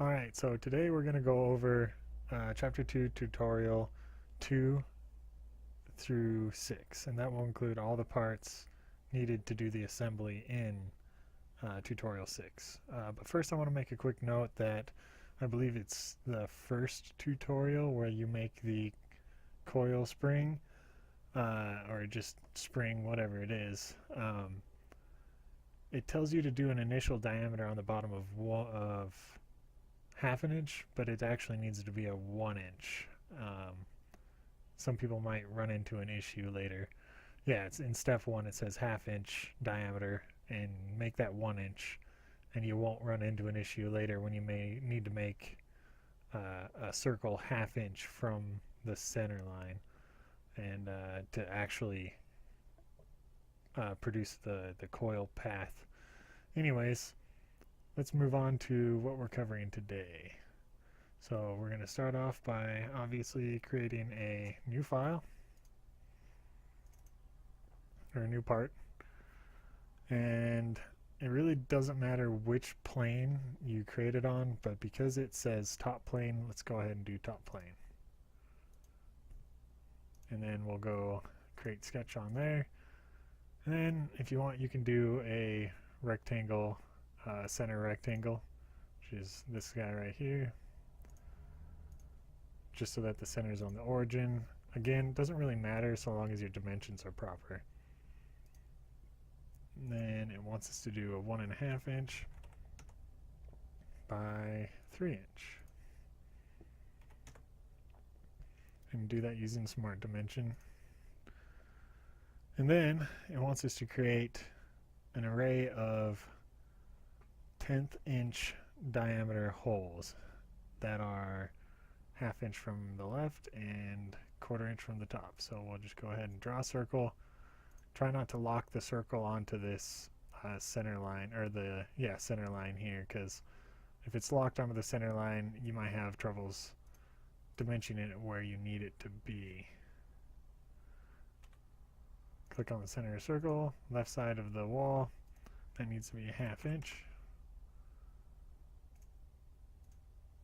Alright, so today we're going to go over Chapter 2 Tutorial 2 through 6, and that will include all the parts needed to do the assembly in Tutorial 6. But first I want to make a quick note that I believe it's the first tutorial where you make the coil spring, or just spring, whatever it is. It tells you to do an initial diameter on the bottom of half an inch, but it actually needs to be a 1 inch. Some people might run into an issue later. Yeah, it's in step 1 it says half inch diameter, and make that 1 inch, and you won't run into an issue later when you may need to make a circle half inch from the center line and to actually produce the coil path. Anyways, let's move on to what we're covering today. So we're going to start off by obviously creating a new file, or a new part, and it really doesn't matter which plane you create it on, but because it says top plane, let's go ahead and do top plane. And then we'll go create sketch on there, and then if you want you can do a rectangle, center rectangle, which is this guy right here, just so that the center is on the origin. Again, doesn't really matter so long as your dimensions are proper. And then it wants us to do a 1.5 inch by 3 inch. And do that using smart dimension. And then it wants us to create an array of 1/10 inch diameter holes that are half inch from the left and 1/4 inch from the top. So we'll just go ahead and draw a circle. Try not to lock the circle onto this center line, or the center line here, because if it's locked onto the center line you might have troubles dimensioning it where you need it to be. Click on the center circle, left side of the wall, that needs to be a half inch.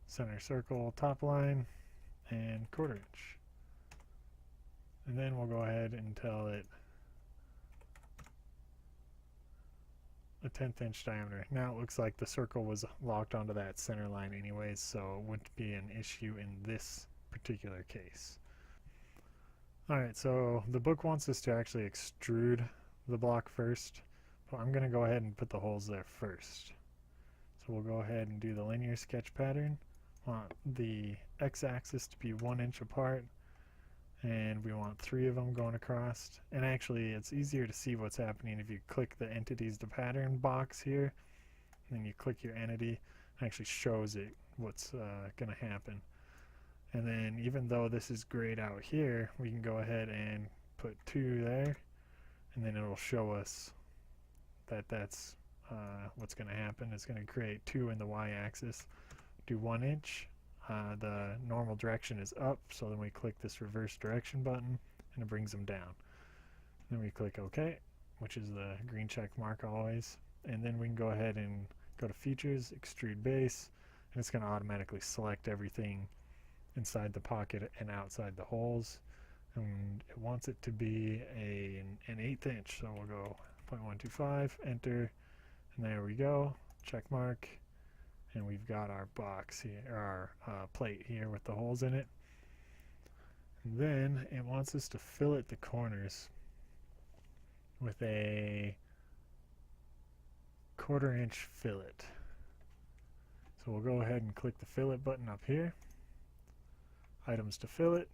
Center circle, top line, and 1/4 inch. And then we'll go ahead and tell it a 1/10 inch diameter. Now it looks like the circle was locked onto that center line anyways, so it wouldn't be an issue in this particular case. Alright, so the book wants us to actually extrude the block first, but I'm going to go ahead and put the holes there first. So we'll go ahead and do the linear sketch pattern. Want the x-axis to be 1 inch apart, and we want 3 of them going across. And actually it's easier to see what's happening if you click the entities to pattern box here, and then you click your entity. It actually shows it what's going to happen. And then even though this is grayed out here, we can go ahead and put 2 there, and then it'll show us that that's what's going to happen. It's going to create 2 in the y-axis. Do 1 inch. The normal direction is up, so then we click this reverse direction button and it brings them down. Then we click OK, which is the green check mark always, and then we can go ahead and go to features, extrude base, and it's going to automatically select everything inside the pocket and outside the holes, and it wants it to be an 1/8 inch, so we'll go 0.125, enter, and there we go, check mark. And we've got our box here, or our plate here with the holes in it. And then it wants us to fillet the corners with a 1/4 inch fillet. So we'll go ahead and click the fillet button up here, items to fillet,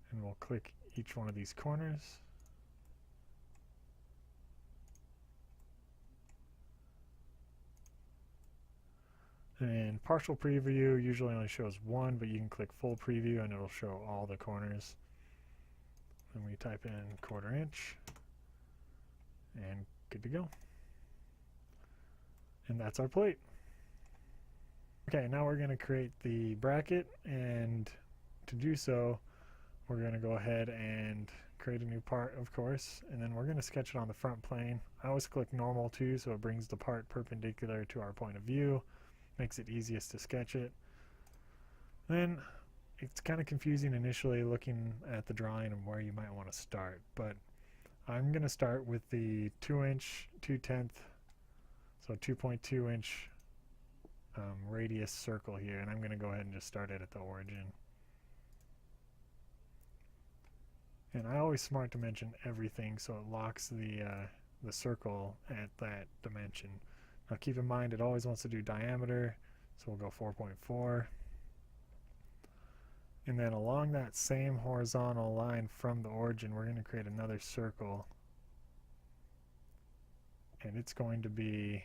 and we'll click each one of these corners. And partial preview usually only shows 1, but you can click full preview and it'll show all the corners. Then we type in 1/4 inch and good to go. And that's our plate. Okay, now we're going to create the bracket, and to do so we're going to go ahead and create a new part, of course, and then we're going to sketch it on the front plane. I always click normal too, so it brings the part perpendicular to our point of view. makes it easiest to sketch it. Then it's kind of confusing initially looking at the drawing and where you might want to start, but I'm going to start with the 2-inch 2/10, so 2.2 inch radius circle here, and I'm going to go ahead and just start it at the origin. And I always smart to mention everything so it locks the circle at that dimension. Now keep in mind it always wants to do diameter, so we'll go 4.4. And then along that same horizontal line from the origin, we're going to create another circle. And it's going to be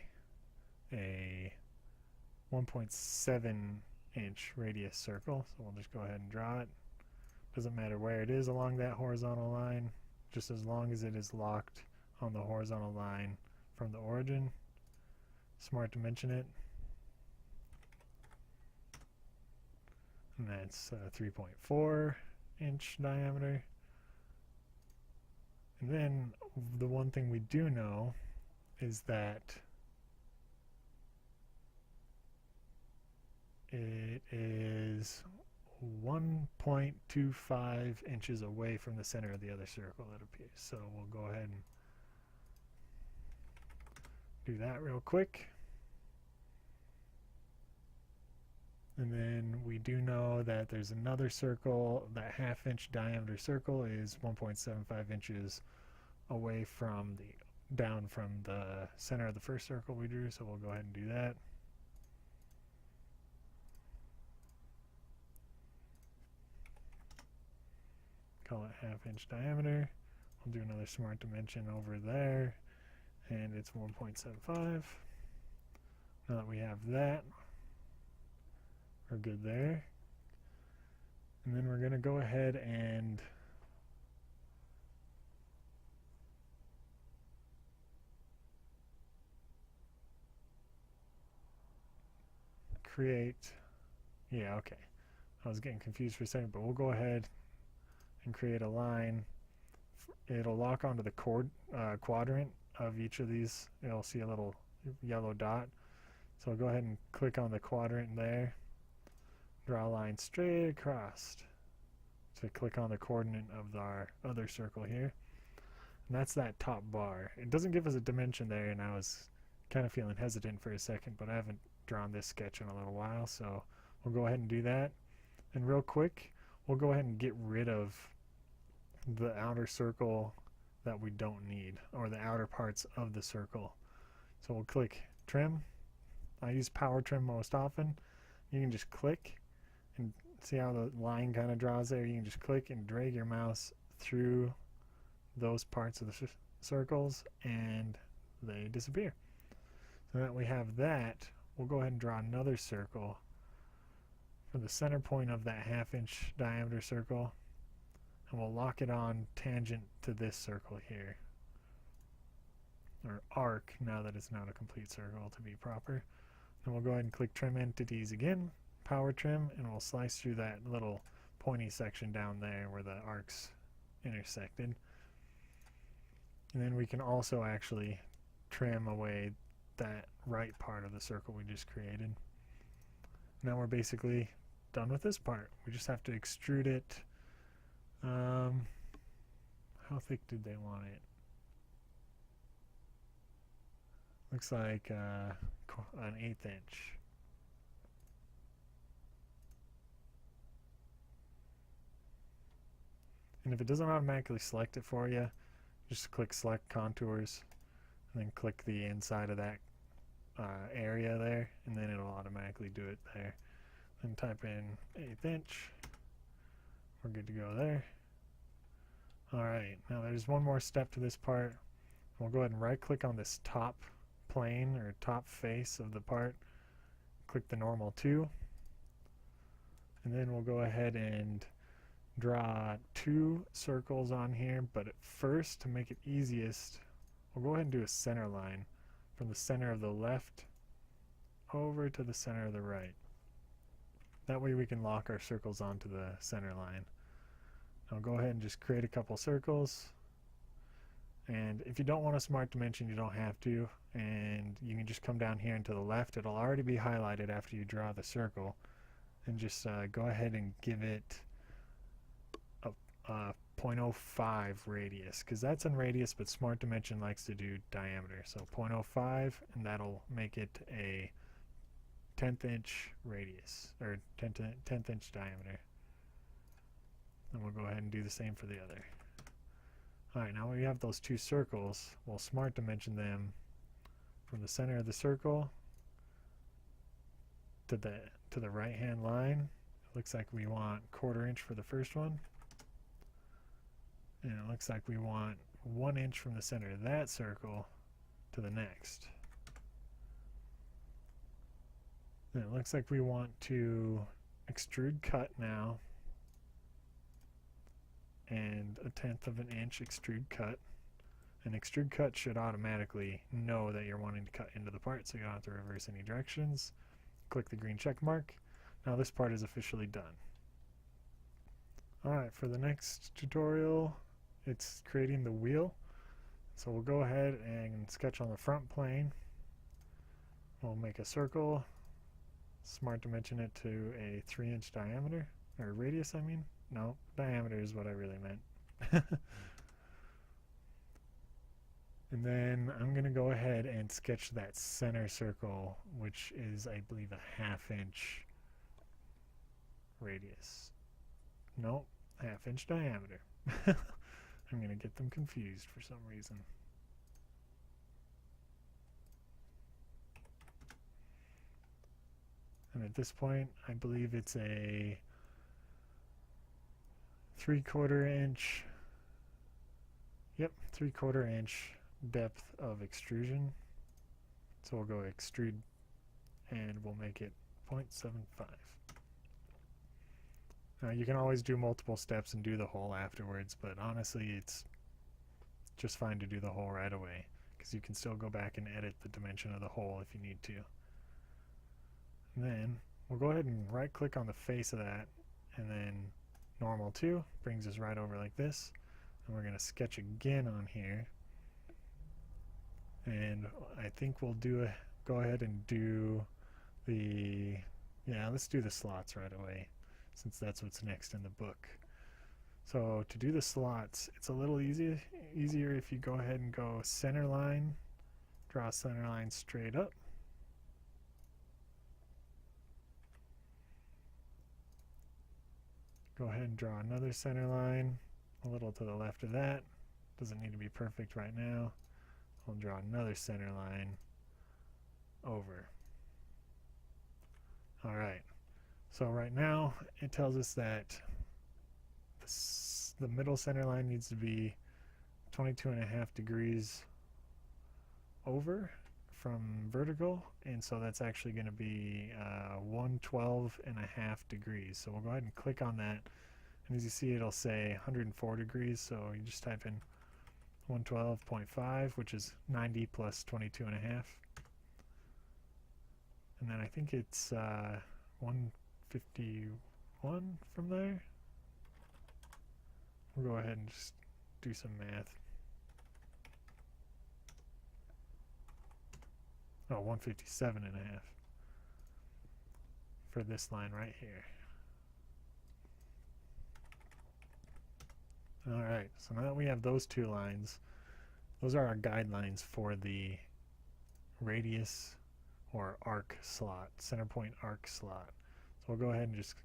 a 1.7 inch radius circle. So we'll just go ahead and draw it. Doesn't matter where it is along that horizontal line, just as long as it is locked on the horizontal line from the origin. Smart to mention it. And that's 3.4 inch diameter. And then the one thing we do know is that it is 1.25 inches away from the center of the other circle, it appears. So we'll go ahead and do that real quick. And then we do know that there's another circle, that 1/2 inch diameter circle is 1.75 inches away from down from the center of the first circle we drew, so we'll go ahead and do that. Call it 1/2 inch diameter. We'll do another smart dimension over there, and it's 1.75. Now that we have that, we're good there. And then we're going to go ahead and create, yeah, okay. I was getting confused for a second, but we'll go ahead and create a line. It'll lock onto the quadrant of each of these. You'll see a little yellow dot. So I'll go ahead and click on the quadrant there. Draw a line straight across to click on the coordinate of our other circle here. And that's that top bar. It doesn't give us a dimension there, and I was kind of feeling hesitant for a second, but I haven't drawn this sketch in a little while, so we'll go ahead and do that. And real quick, we'll go ahead and get rid of the outer circle that we don't need, or the outer parts of the circle. So we'll click trim. I use power trim most often. You can just click and see how the line kind of draws there. You can just click and drag your mouse through those parts of the circles and they disappear. So that we have that, we'll go ahead and draw another circle from the center point of that 1/2 inch diameter circle, and we'll lock it on tangent to this circle here, or arc, now that it's not a complete circle to be proper. And we'll go ahead and click trim entities again, power trim, and we'll slice through that little pointy section down there where the arcs intersected. And then we can also actually trim away that right part of the circle we just created. Now we're basically done with this part. We just have to extrude it. How thick did they want it? Looks like an 1/8 inch. And if it doesn't automatically select it for you, just click select contours and then click the inside of that area there, and then it'll automatically do it there. Then type in 1/8 inch. We're good to go there. Alright, now there's one more step to this part. We'll go ahead and right click on this top plane or top face of the part. Click the normal 2. And then we'll go ahead and draw 2 circles on here, but at first, to make it easiest, we'll go ahead and do a center line from the center of the left over to the center of the right. That way we can lock our circles onto the center line. I'll go ahead and just create a couple circles, And if you don't want a smart dimension, you don't have to, and you can just come down here and to the left. It'll already be highlighted after you draw the circle, and just go ahead and give it a 0.05 radius, because that's in radius, but smart dimension likes to do diameter. So 0.05, and that'll make it a 10th inch radius, or 10th inch diameter. And we'll go ahead and do the same for the other. Alright, now we have those two circles. We'll smart dimension them from the center of the circle to the right hand line. It looks like we want 1/4 inch for the first one. And it looks like we want 1 inch from the center of that circle to the next. And it looks like we want to extrude cut now, and 1/10 of an inch extrude cut. An extrude cut should automatically know that you're wanting to cut into the part, so you don't have to reverse any directions. Click the green check mark. Now this part is officially done. Alright, for the next tutorial, it's creating the wheel. So we'll go ahead and sketch on the front plane. We'll make a circle, smart dimension it to a 3-inch diameter, or radius I mean. No, diameter is what I really meant. And then I'm going to go ahead and sketch that center circle, which is, I believe, a 1/2 inch radius. No, 1/2 inch diameter. I'm going to get them confused for some reason. And at this point, I believe it's a 3/4 inch, yep, 3/4 inch depth of extrusion. So we'll go extrude and we'll make it 0.75. Now you can always do multiple steps and do the hole afterwards, but honestly it's just fine to do the hole right away, because you can still go back and edit the dimension of the hole if you need to. And then we'll go ahead and right click on the face of that, and then normal 2 brings us right over like this, and we're going to sketch again on here, and I think we'll go ahead and do let's do the slots right away, since that's what's next in the book. So to do the slots, it's a little easier if you go ahead and go center line, draw a center line straight up, go ahead and draw another center line a little to the left of that. Doesn't need to be perfect right now. I'll draw another center line over. Alright, so right now it tells us that the middle center line needs to be 22.5 degrees over from vertical, and so that's actually going to be 112.5 degrees. So we'll go ahead and click on that, and as you see it'll say 104 degrees, so you just type in 112.5, which is 90 plus 22.5, and then I think it's 151 from there. We'll go ahead and just do some math. Oh, 157.5 for this line right here. Alright, so now that we have those two lines, those are our guidelines for the radius or arc slot, center point arc slot. So we'll go ahead and just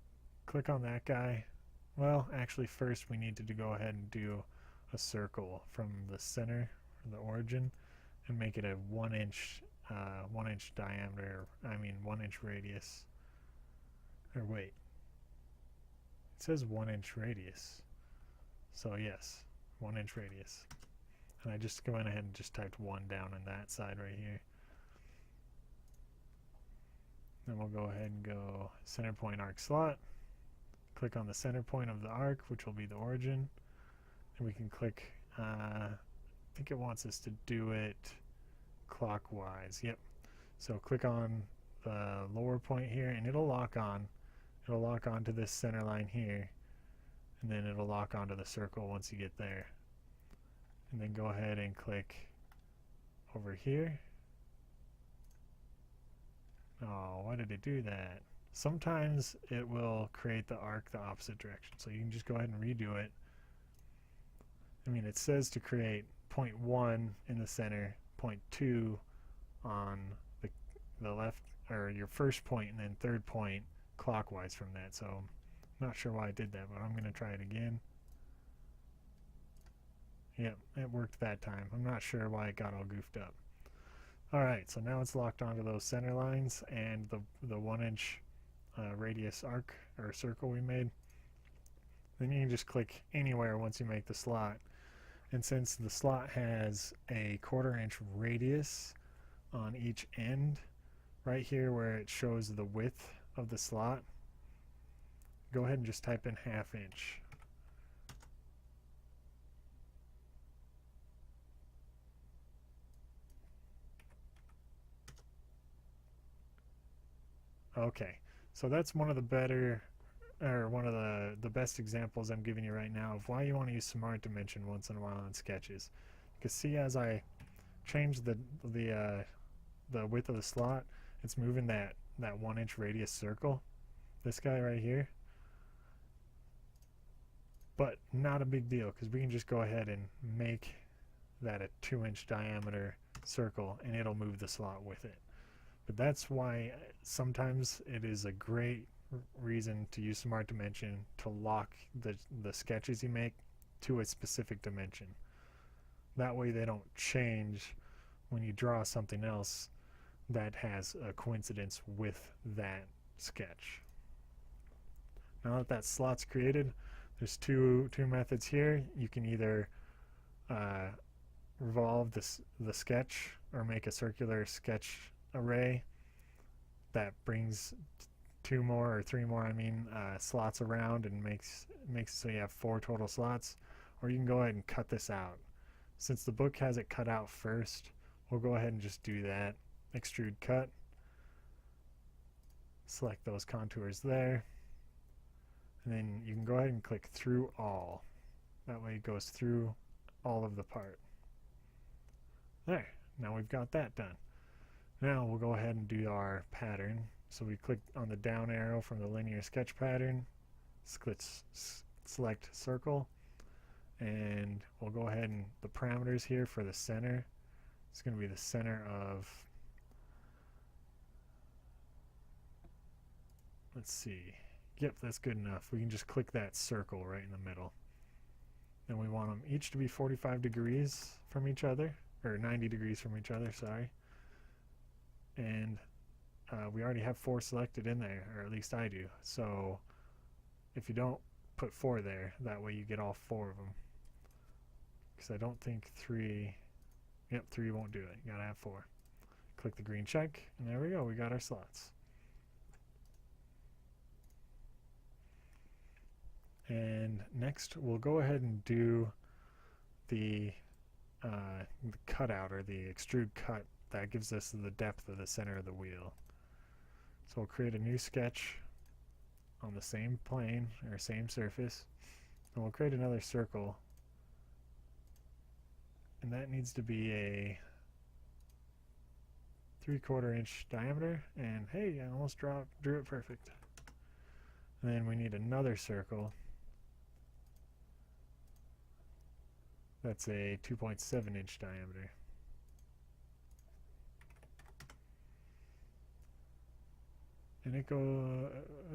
click on that guy. Well, actually first we need to go ahead and do a circle from the center, or the origin, and make it a 1 inch 1 inch diameter, 1 inch radius. Or wait, it says 1 inch radius. So yes, 1 inch radius. And I just went ahead and just typed 1 down on that side right here. Then we'll go ahead and go center point arc slot. Click on the center point of the arc, which will be the origin. And we can click, I think it wants us to do it clockwise. Yep. So click on the lower point here, and it'll lock on. It'll lock onto this center line here, and then it'll lock onto the circle once you get there. and then go ahead and click over here. Oh, why did it do that? Sometimes it will create the arc the opposite direction, so you can just go ahead and redo it. I mean, it says to create 0.1 in the center, 0.2 on the left, or your first point, and then third point clockwise from that. So I'm not sure why I did that, but I'm going to try it again. Yep, it worked that time. I'm not sure why it got all goofed up. Alright, so now it's locked onto those center lines and the 1-inch radius arc or circle we made. Then you can just click anywhere once you make the slot. And since the slot has a 1/4 inch radius on each end, right here where it shows the width of the slot, go ahead and just type in 1/2 inch. Okay, so that's one of the better, or one of the best examples I'm giving you right now of why you want to use Smart Dimension once in a while in sketches. Because see, as I change the width of the slot, it's moving that 1-inch radius circle. This guy right here. But not a big deal, because we can just go ahead and make that a 2-inch diameter circle, and it'll move the slot with it. But that's why sometimes it is a great reason to use Smart Dimension to lock the sketches you make to a specific dimension. That way they don't change when you draw something else that has a coincidence with that sketch. Now that that slot's created, there's two methods here. You can either revolve the sketch or make a circular sketch array that brings 2 more or 3 more slots around and makes it so you have 4 total slots, or you can go ahead and cut this out. Since the book has it cut out first, we'll go ahead and just do that. Extrude cut, select those contours there, and then you can go ahead and click through all. That way it goes through all of the part. There, now we've got that done. Now we'll go ahead and do our pattern. So we click on the down arrow from the linear sketch pattern, select circle, and we'll go ahead and the parameters here for the center, it's going to be the center of, let's see, yep, that's good enough. We can just click that circle right in the middle. And we want them each to be 45 degrees from each other, or 90 degrees from each other, sorry. And we already have 4 selected in there, or at least I do. So if you don't put 4 there, that way you get all 4 of them. Because I don't think 3, yep, 3 won't do it. You gotta have 4. Click the green check, and there we go. We got our slots. And next, we'll go ahead and do the cutout, or the extrude cut. That gives us the depth of the center of the wheel. So we'll create a new sketch on the same plane, or same surface, and we'll create another circle, and that needs to be a 3/4 inch diameter, and hey, I almost drew it perfect. And then we need another circle that's a 2.7 inch diameter. And it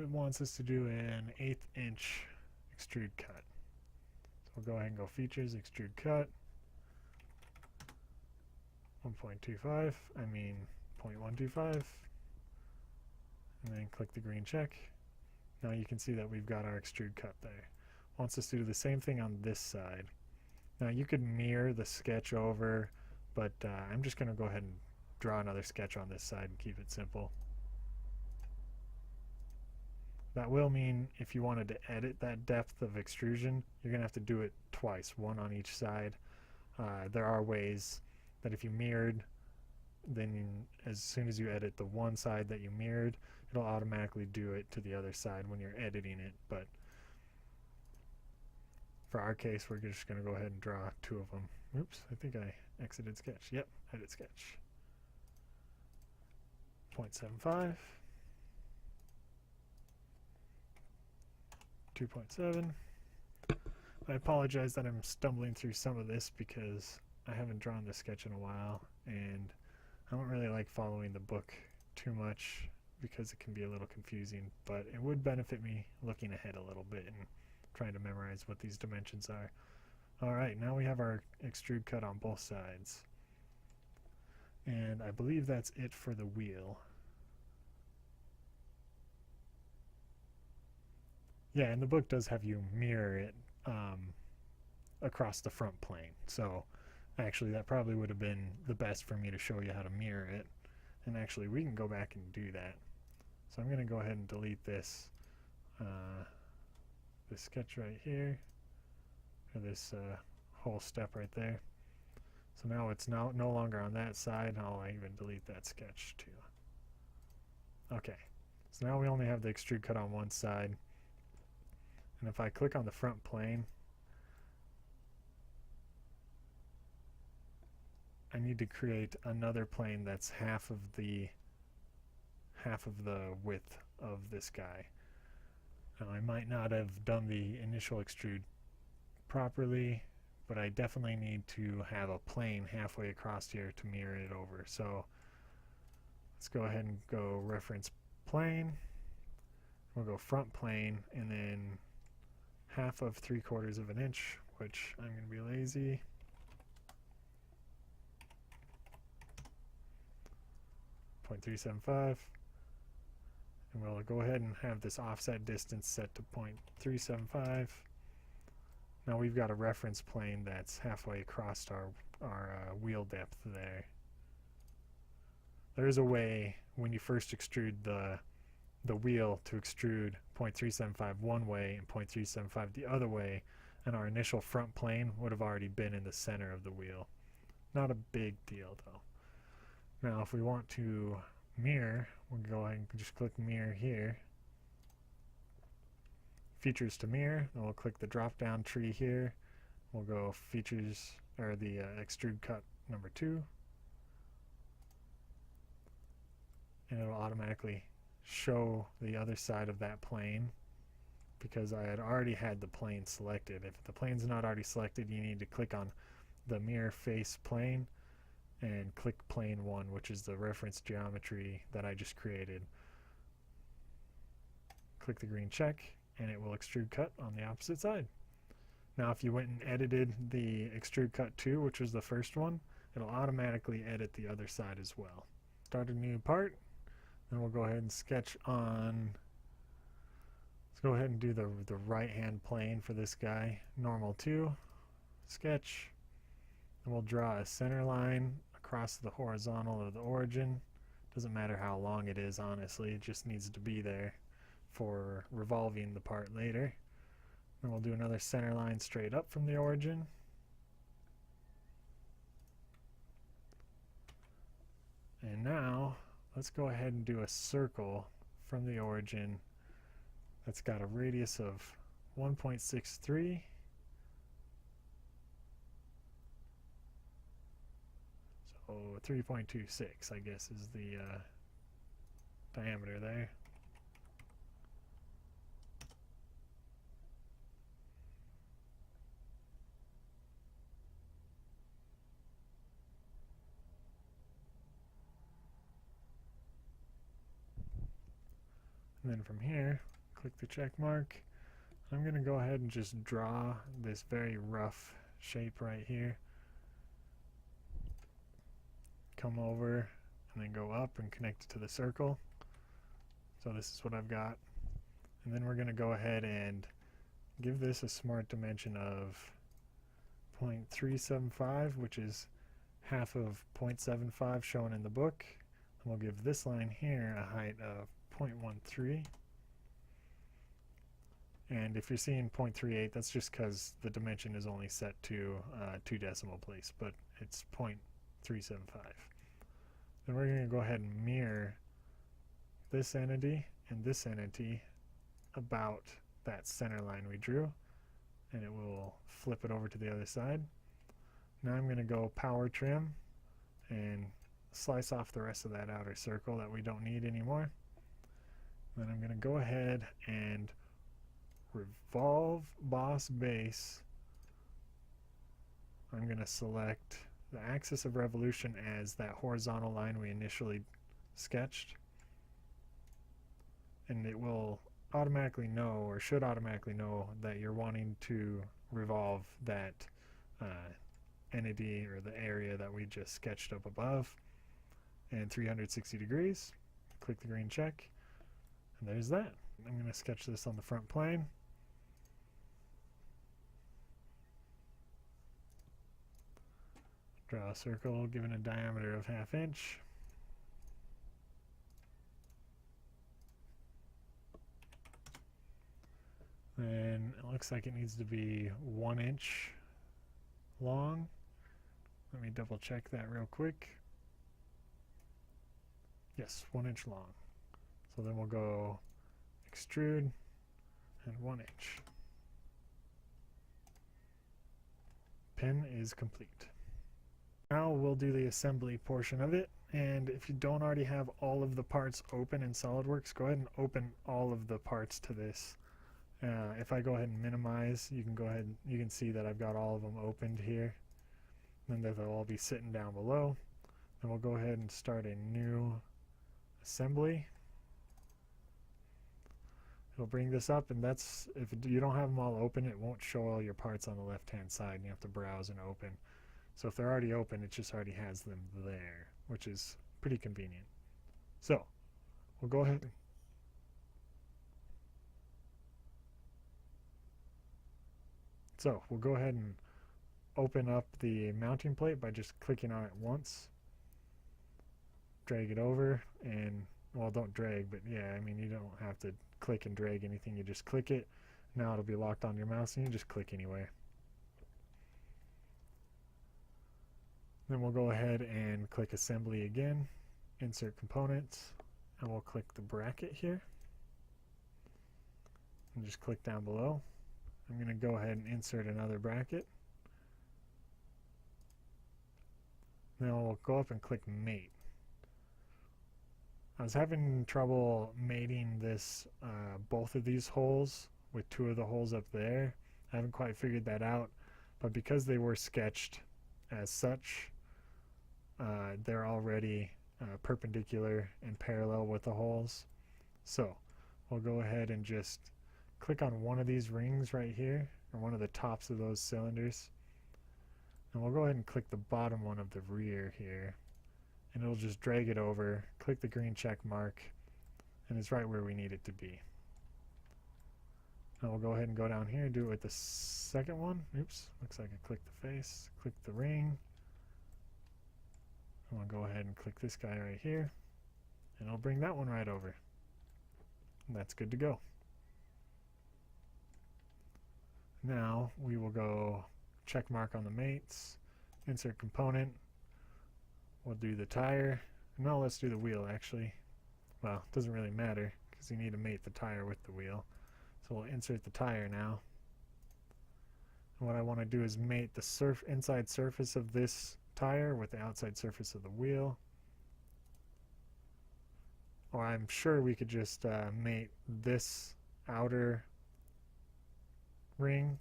wants us to do an 1/8 inch extrude cut. So we'll go ahead and go features, extrude cut, 1.25, 0.125, and then click the green check. Now you can see that we've got our extrude cut there. Wants us to do the same thing on this side. Now you could mirror the sketch over, but I'm just going to go ahead and draw another sketch on this side and keep it simple. That will mean if you wanted to edit that depth of extrusion, you're going to have to do it twice, one on each side. There are ways that if you mirrored, then as soon as you edit the one side that you mirrored, it'll automatically do it to the other side when you're editing it. But For our case, we're just going to go ahead and draw two of them. Oops, I think I exited sketch. Yep, edit sketch. 0.75, 2.7. I apologize that I'm stumbling through some of this because I haven't drawn the sketch in a while, and I don't really like following the book too much because it can be a little confusing, but it would benefit me looking ahead a little bit and trying to memorize what these dimensions are. Alright, now we have our extrude cut on both sides. And I believe that's it for the wheel. Yeah, and the book does have you mirror it across the front plane. So actually that probably would have been the best for me to show you how to mirror it. And actually we can go back and do that. So I'm going to go ahead and delete this this sketch right here, or this whole step right there. So now it's no longer on that side, and I'll even delete that sketch too. Okay, so now we only have the extrude cut on one side, and if I click on the front plane, I need to create another plane that's half of the width of this guy. Now I might not have done the initial extrude properly, but I definitely need to have a plane halfway across here to mirror it over. So let's go ahead and go reference plane. We'll go front plane and then half of 3/4 of an inch, which I'm going to be lazy. .375. And we'll go ahead and have this offset distance set to 0.375. Now we've got a reference plane that's halfway across our wheel depth there. There is a way when you first extrude the wheel to extrude 0.375 one way and 0.375 the other way, and our initial front plane would have already been in the center of the wheel. Not a big deal though. Now if we want to mirror, we'll go ahead and just click mirror here. Features to mirror, then we'll click the drop down tree here. We'll go features, or the extrude cut number 2. And it'll automatically show the other side of that plane because I had already had the plane selected. If the plane's not already selected, you need to click on the mirror face plane and click plane 1, which is the reference geometry that I just created. Click the green check and it will extrude cut on the opposite side. Now if you went and edited the extrude cut 2, which was the first one, it'll automatically edit the other side as well. Start a new part, then we'll go ahead and sketch on, let's go ahead and do the right hand plane for this guy. Normal 2, sketch, and we'll draw a center line across the horizontal of the origin. Doesn't matter how long it is, honestly, it just needs to be there for revolving the part later. Then we'll do another center line straight up from the origin. And now let's go ahead and do a circle from the origin that's got a radius of 1.63. So 3.26, I guess, is the diameter there. And then from here, click the check mark. I'm going to go ahead and just draw this very rough shape right here. Come over and then go up and connect it to the circle. So this is what I've got. And then we're going to go ahead and give this a smart dimension of 0.375, which is half of 0.75 shown in the book. And we'll give this line here a height of 0.13. And if you're seeing 0.38, that's just because the dimension is only set to 2 decimal place, but it's 0.375. Then we're going to go ahead and mirror this entity and this entity about that center line we drew. and it will flip it over to the other side. Now I'm going to go power trim and slice off the rest of that outer circle that we don't need anymore. Then I'm going to go ahead and revolve boss base. I'm going to select the axis of revolution as that horizontal line we initially sketched, and it will automatically know, or should automatically know, that you're wanting to revolve that entity or the area that we just sketched up above, and 360 degrees. Click the green check, and there's that. I'm going to sketch this on the front plane. Draw a circle given a diameter of 1/2 inch. Then it looks like it needs to be 1 inch long. Let me double check that real quick. Yes, 1 inch long. So then we'll go extrude and 1 inch. Pin is complete. Now we'll do the assembly portion of it, and if you don't already have all of the parts open in SolidWorks, go ahead and open all of the parts to this. If I go ahead and minimize, you can see that I've got all of them opened here, and that they'll all be sitting down below. Then we'll go ahead and start a new assembly. It'll bring this up, and that's, if you don't have them all open, it won't show all your parts on the left hand side, and you have to browse and open. So if they're already open, it just already has them there, which is pretty convenient. So we'll go ahead and open up the mounting plate by just clicking on it once. Drag it over, and, well, don't drag, but yeah, I mean, you don't have to click and drag anything, you just click it. Now it'll be locked on your mouse, and you just click anyway. Then we'll go ahead and click assembly again, insert components, and we'll click the bracket here, and just click down below. I'm going to go ahead and insert another bracket. Then we'll go up and click mate. I was having trouble mating this, both of these holes with 2 of the holes up there. I haven't quite figured that out, but because they were sketched as such, they're already perpendicular and parallel with the holes. So we'll go ahead and just click on one of these rings right here, or one of the tops of those cylinders, and we'll go ahead and click the bottom one of the rear here, and it'll just drag it over, click the green check mark, and it's right where we need it to be. Now we'll go ahead and go down here and do it with the second one. Oops, looks like I clicked the face. Click the ring. I'm going to go ahead and click this guy right here, and it'll bring that one right over. And that's good to go. Now we will go check mark on the mates, insert component. We'll do the tire. No, let's do the wheel actually. Well, it doesn't really matter because you need to mate the tire with the wheel. So we'll insert the tire now. And what I want to do is mate the inside surface of this tire with the outside surface of the wheel. Or I'm sure we could just mate this outer ring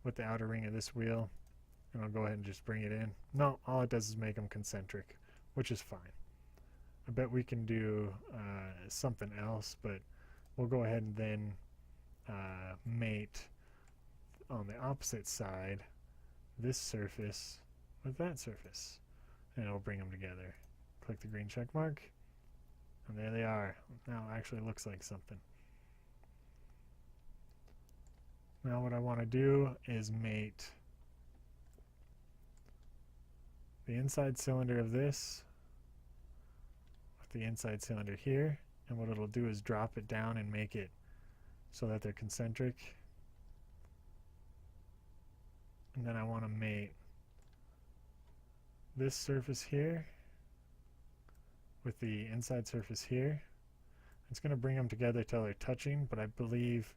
with the outer ring of this wheel, and I'll go ahead and just bring it in. No, all it does is make them concentric, which is fine. I bet we can do something else, but we'll go ahead and then mate on the opposite side this surface with that surface, and it'll bring them together. Click the green check mark, and there they are. Now it actually looks like something. Now what I want to do is mate the inside cylinder of this with the inside cylinder here, and what it'll do is drop it down and make it so that they're concentric. And then I want to mate this surface here with the inside surface here. It's going to bring them together till they're touching, but I believe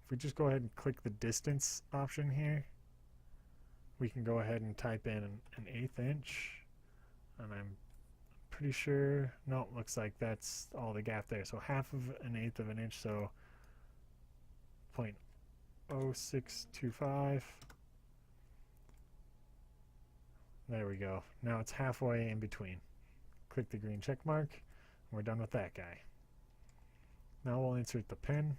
If we just go ahead and click the distance option here, we can go ahead and type in an 1/8 inch, and I'm pretty sure, no, looks like that's all the gap there. So half of an 1/8 of an inch, so 0.0625. There we go. Now it's halfway in between. Click the green check mark, and we're done with that guy. Now we'll insert the pin.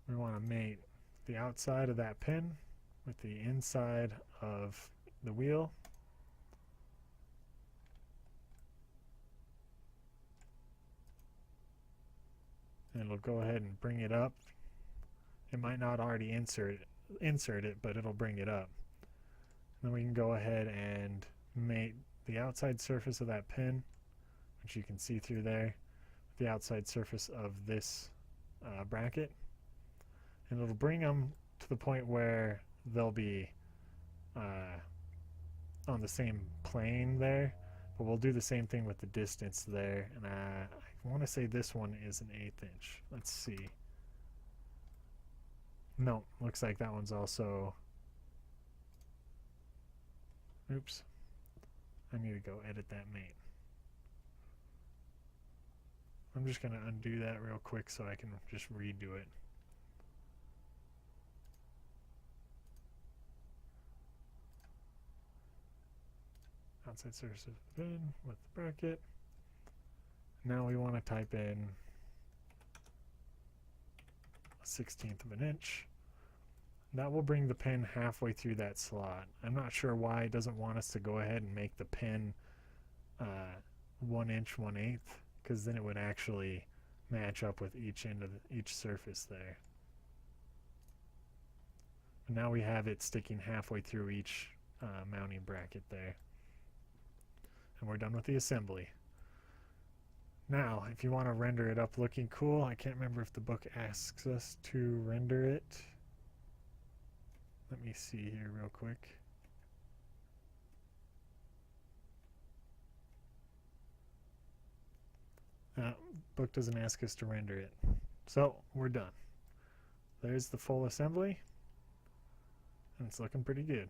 We want to mate the outside of that pin with the inside of the wheel. And it'll go ahead and bring it up. It might not already insert it, but it'll bring it up. Then we can go ahead and mate the outside surface of that pin, which you can see through there, with the outside surface of this bracket. And it'll bring them to the point where they'll be on the same plane there, but we'll do the same thing with the distance there. And I want to say this one is an 1/8 inch. Let's see. No, looks like that one's also, oops, I need to go edit that mate. I'm just going to undo that real quick so I can just redo it. Outside surface of the pin with the bracket. Now we want to type in 1/16 of an inch. That will bring the pin halfway through that slot. I'm not sure why it doesn't want us to go ahead and make the pin 1 inch 1/8, because then it would actually match up with each end of each surface there. And now we have it sticking halfway through each mounting bracket there. And we're done with the assembly. Now, if you want to render it up looking cool, I can't remember if the book asks us to render it. Let me see here real quick. Book doesn't ask us to render it. So, we're done. There's the full assembly, and it's looking pretty good.